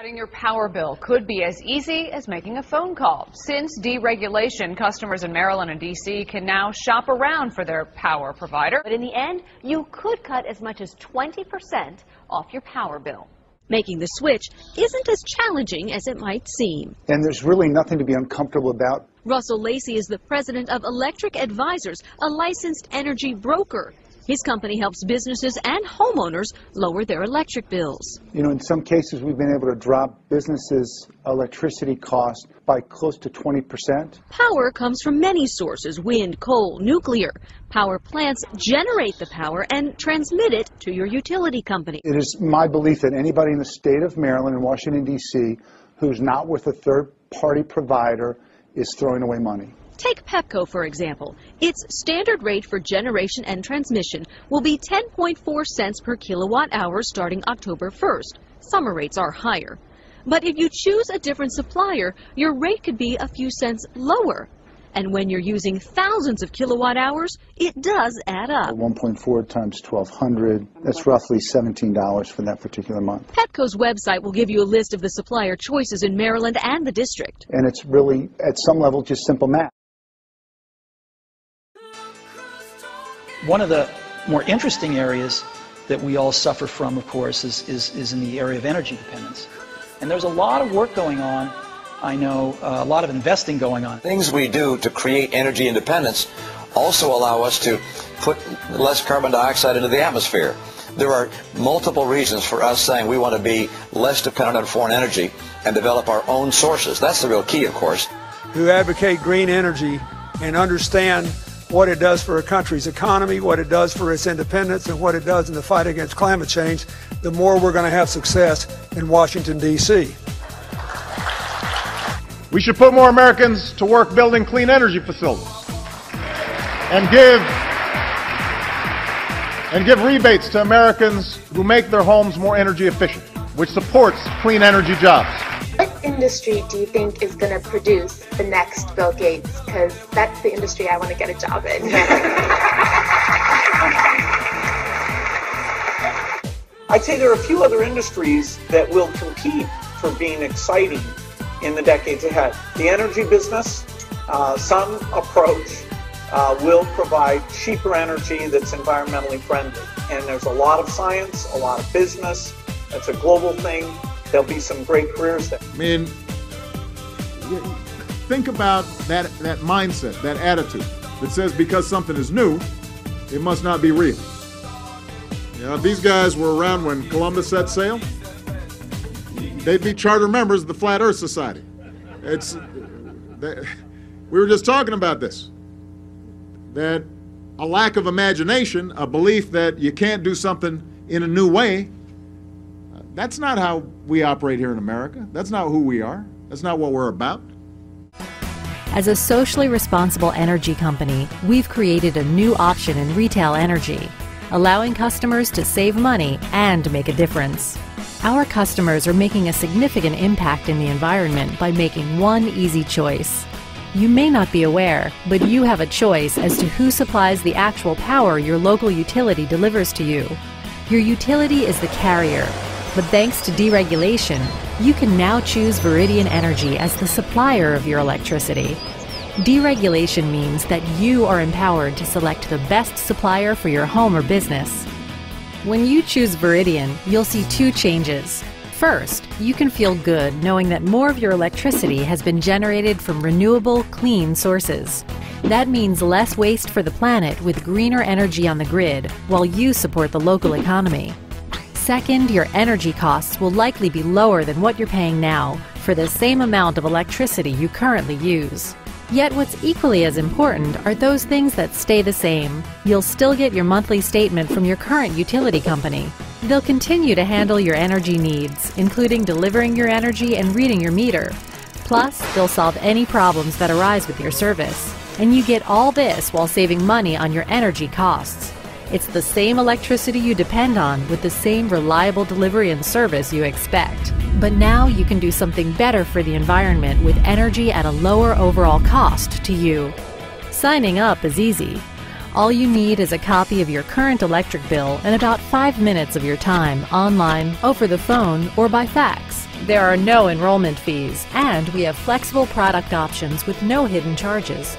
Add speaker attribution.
Speaker 1: Cutting your power bill could be as easy as making a phone call. Since deregulation, customers in Maryland and D.C. can now shop around for their power provider.
Speaker 2: But in the end, you could cut as much as 20% off your power bill. Making the switch isn't as challenging as it might seem.
Speaker 3: And there's really nothing to be uncomfortable about.
Speaker 2: Russell Lacey is the president of Electric Advisors, a licensed energy broker. His company helps businesses and homeowners lower their electric bills.
Speaker 3: You know, in some cases, we've been able to drop businesses' electricity costs by close to 20%.
Speaker 2: Power comes from many sources: wind, coal, nuclear. Power plants generate the power and transmit it to your utility company.
Speaker 3: It is my belief that anybody in the state of Maryland and Washington, D.C., who's not with a third-party provider is throwing away money.
Speaker 2: Take Pepco, for example. Its standard rate for generation and transmission will be 10.4 cents per kilowatt hour starting October 1st. Summer rates are higher. But if you choose a different supplier, your rate could be a few cents lower. And when you're using thousands of kilowatt hours, it does add up.
Speaker 3: 1.4 times 1,200, that's roughly $17 for that particular month.
Speaker 2: Pepco's website will give you a list of the supplier choices in Maryland and the district.
Speaker 3: And it's really, at some level, just simple math.
Speaker 4: One of the more interesting areas that we all suffer from, of course, is in the area of energy dependence. And there's a lot of work going on. I know a lot of investing going on.
Speaker 5: Things we do to create energy independence also allow us to put less carbon dioxide into the atmosphere. There are multiple reasons for us saying we want to be less dependent on foreign energy and develop our own sources. That's the real key, of course.
Speaker 6: Who advocate green energy and understand what it does for a country's economy, what it does for its independence, and what it does in the fight against climate change, the more we're going to have success in Washington, D.C.
Speaker 7: We should put more Americans to work building clean energy facilities and give rebates to Americans who make their homes more energy efficient, which supports clean energy jobs.
Speaker 8: What industry do you think is going to produce the next Bill Gates? Because that's the industry I want to get a job in.
Speaker 9: I'd say there are a few other industries that will compete for being exciting in the decades ahead. The energy business, some approach will provide cheaper energy that's environmentally friendly. And there's a lot of science, a lot of business. It's a global thing. There'll be some great careers there.
Speaker 7: I mean, think about that mindset, that attitude that says because something is new, it must not be real. You know, if these guys were around when Columbus set sail, they'd be charter members of the Flat Earth Society. We were just talking about this, that a lack of imagination, a belief that you can't do something in a new way, that's not how we operate here in America. That's not who we are. That's not what we're about.
Speaker 10: As a socially responsible energy company, we've created a new option in retail energy, allowing customers to save money and make a difference. Our customers are making a significant impact in the environment by making one easy choice. You may not be aware, but you have a choice as to who supplies the actual power your local utility delivers to you. Your utility is the carrier. But thanks to deregulation, you can now choose Viridian Energy as the supplier of your electricity. Deregulation means that you are empowered to select the best supplier for your home or business. When you choose Viridian, you'll see two changes. First, you can feel good knowing that more of your electricity has been generated from renewable, clean sources. That means less waste for the planet with greener energy on the grid, while you support the local economy. Second, your energy costs will likely be lower than what you're paying now for the same amount of electricity you currently use. Yet what's equally as important are those things that stay the same. You'll still get your monthly statement from your current utility company. They'll continue to handle your energy needs, including delivering your energy and reading your meter. Plus, they'll solve any problems that arise with your service. And you get all this while saving money on your energy costs. It's the same electricity you depend on with the same reliable delivery and service you expect. But now you can do something better for the environment with energy at a lower overall cost to you. Signing up is easy. All you need is a copy of your current electric bill and about 5 minutes of your time online, over the phone, or by fax. There are no enrollment fees, and we have flexible product options with no hidden charges.